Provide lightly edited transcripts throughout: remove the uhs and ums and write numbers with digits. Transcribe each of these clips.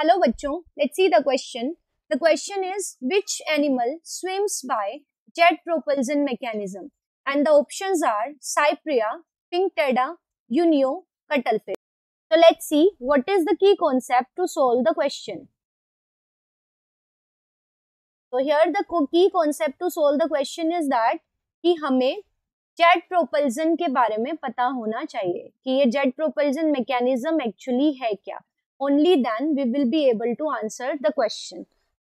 Hello बच्चों, let's see the question. The question is which animal swims by jet propulsion mechanism? And the options are Cypria, Pinctada, Unio, Cuttlefish. So let's see what is the key concept to solve the question. So here the key concept to solve the question is that कि हमें jet propulsion के बारे में पता होना चाहिए कि ये जेट प्रोपल्जन मैकेनिज्म एक्चुअली है क्या. Only then we will be able to answer the question.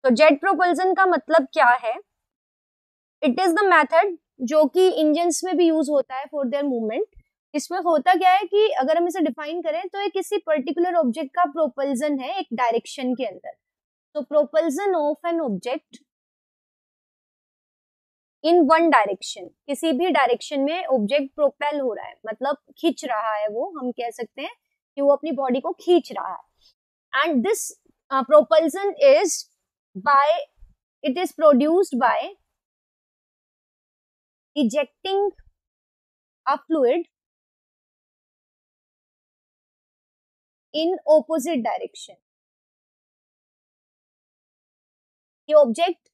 तो जेट प्रोपल्जन का मतलब क्या है? इट इज द मेथड जो कि इंजन्स में भी यूज होता है फॉर देयर मूवमेंट. इसमें होता क्या है कि अगर हम इसे डिफाइन करें तो ये किसी पर्टिकुलर ऑब्जेक्ट का प्रोपल्जन है एक डायरेक्शन के अंदर. तो propulsion of an object in one direction, किसी भी डायरेक्शन में ऑब्जेक्ट प्रोपेल हो रहा है, मतलब खींच रहा है, वो हम कह सकते हैं कि वो अपनी बॉडी को खींच रहा है. And this propulsion is by it is produced by ejecting a fluid in opposite direction. ये ऑब्जेक्ट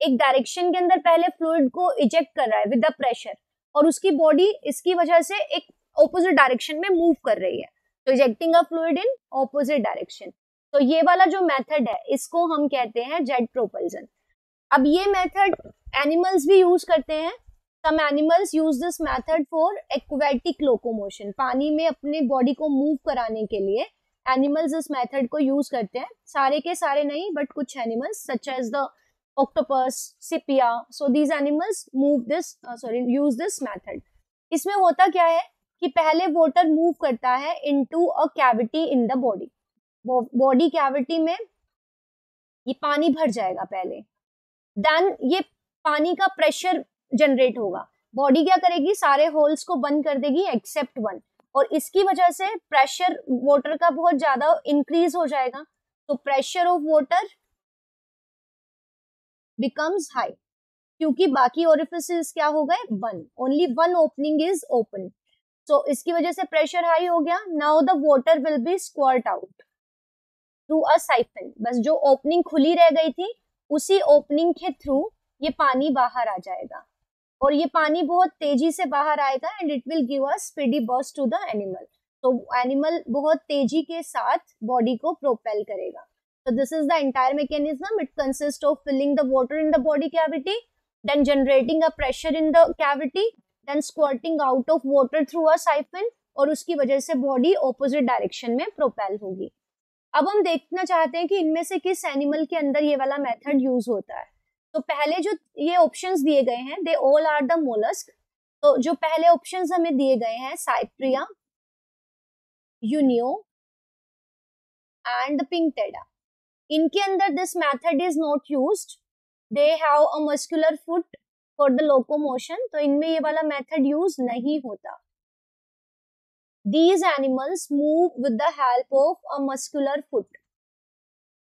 एक डायरेक्शन के अंदर पहले फ्लूइड को इजेक्ट कर रहा है विद द प्रेशर, और उसकी बॉडी इसकी वजह से एक ऑपोजिट डायरेक्शन में मूव कर रही है. तो ejecting a fluid in opposite direction. तो ये वाला जो मेथड है इसको हम कहते हैं जेट प्रोपल्जन. अब ये मेथड एनिमल्स भी यूज करते हैं. Some animals use this method for aquatic locomotion. पानी में अपने बॉडी को मूव कराने के लिए एनिमल्स इस मेथड को यूज करते हैं. सारे के सारे नहीं, बट कुछ animals such as the octopus, sepia, so these animals use this method. इसमें होता क्या है कि पहले वाटर मूव करता है into a cavity in the body. Body cavity में ये पानी भर जाएगा पहले, देन ये पानी का प्रेशर जनरेट होगा. बॉडी क्या करेगी, सारे होल्स को बंद कर देगी एक्सेप्ट वन, और इसकी वजह से प्रेशर वाटर का बहुत ज्यादा इंक्रीज हो जाएगा. तो pressure of water becomes high, क्योंकि बाकी ओरिफिसेस क्या हो गए, बंद. Only one opening is open. So इसकी वजह से प्रेशर हाई हो गया. Now the water will be squirt out through a siphon. बस जो ओपनिंग खुली रह गई थी उसी ओपनिंग के थ्रू ये पानी बाहर आ जाएगा, और ये पानी बहुत तेजी से बाहर आएगा and it will give a speedy burst to the animal. तो एनिमल बहुत तेजी के साथ बॉडी को प्रोपेल करेगा. So this is the entire mechanism. It consists of filling the water in the body cavity, then generating a pressure in the cavity, then squirting out of water through a siphon, और उसकी वजह से body opposite direction में propel होगी. अब हम देखना चाहते हैं कि इनमें से किस एनिमल के अंदर ये वाला मेथड यूज होता है. तो पहले जो ये ऑप्शंस दिए गए हैं they all are the mollusc. तो जो पहले ऑप्शंस हमें दिए गए हैं साइप्रिया, यूनियो एंड पिंकटेडा, इनके अंदर this method is not used. They have a muscular foot for the locomotion. तो इनमें ये वाला मेथड यूज नहीं होता. These animals move with the help of a muscular foot.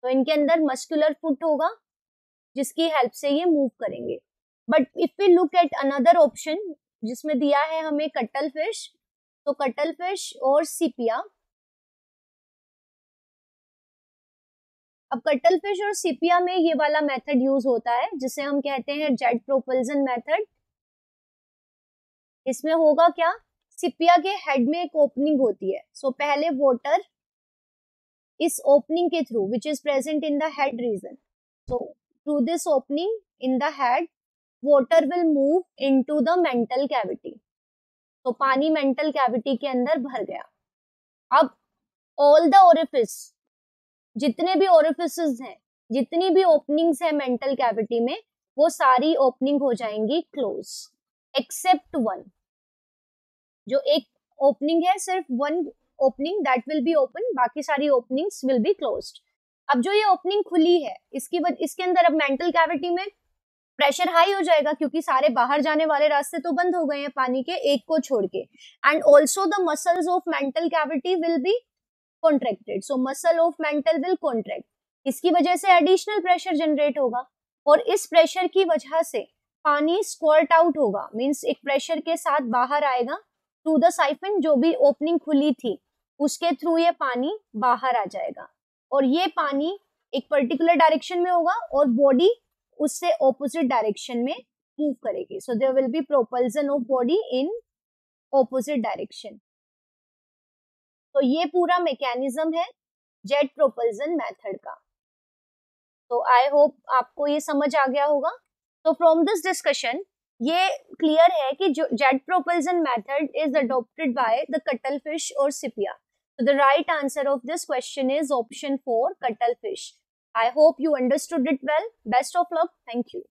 तो इनके अंदर मस्कुलर फुट होगा जिसकी हेल्प से ये मूव करेंगे. But if we look at another option जिसमें दिया है हमें कटल फिश, तो कटल फिश और सिपिया. अब कटल फिश और सिपिया में ये वाला मेथड यूज होता है जिसे हम कहते हैं जेट प्रोपल्जन मेथड. इसमें होगा क्या, सिपिया के हेड में एक ओपनिंग होती है. सो पहले वाटर इस ओपनिंग के through which is present in the head region, so through this opening in the head water will move into the mantle cavity. तो पानी मेंटल कैविटी के अंदर भर गया. अब ऑल द ओरिफिस, जितने भी ओरिफिसेस हैं, जितनी भी ओपनिंग्स है मेंटल कैविटी में, वो सारी ओपनिंग हो जाएंगी क्लोज एक्सेप्ट वन. जो एक ओपनिंग है, सिर्फ one opening that will be open, बाकी सारी ओपनिंग्स विल बी क्लोज्ड. अब जो ये ओपनिंग खुली है इसके अंदर अब मेंटल कैविटी में प्रेशर हाई हो जाएगा क्योंकि सारे बाहर जाने वाले रास्ते तो बंद हो गए हैं पानी के एक को छोड़ के. And also the muscles of mantle cavity will be contracted. So muscle of mental will contract. इसकी वजह से एडिशनल प्रेशर जनरेट होगा, और इस प्रेशर की वजह से पानी स्क्वर्ट आउट होगा. मींस एक प्रेशर के साथ बाहर आएगा थ्रू द साइफन. जो भी ओपनिंग खुली थी उसके थ्रू ये पानी बाहर आ जाएगा, और ये पानी एक पर्टिकुलर डायरेक्शन में होगा और बॉडी उससे ऑपोजिट डायरेक्शन में मूव करेगी. So there will be propulsion of body in opposite direction. तो ये पूरा मैकेनिज्म है जेट प्रोपल्सन मेथड का. तो आई होप आपको ये समझ आ गया होगा. तो फ्रॉम दिस डिस्कशन ये क्लियर है कि जो jet propulsion method is adopted by the cuttlefish और सिपिया. So the right answer of this question is option 4, cuttlefish. I hope you understood it well. Best of luck. Thank you.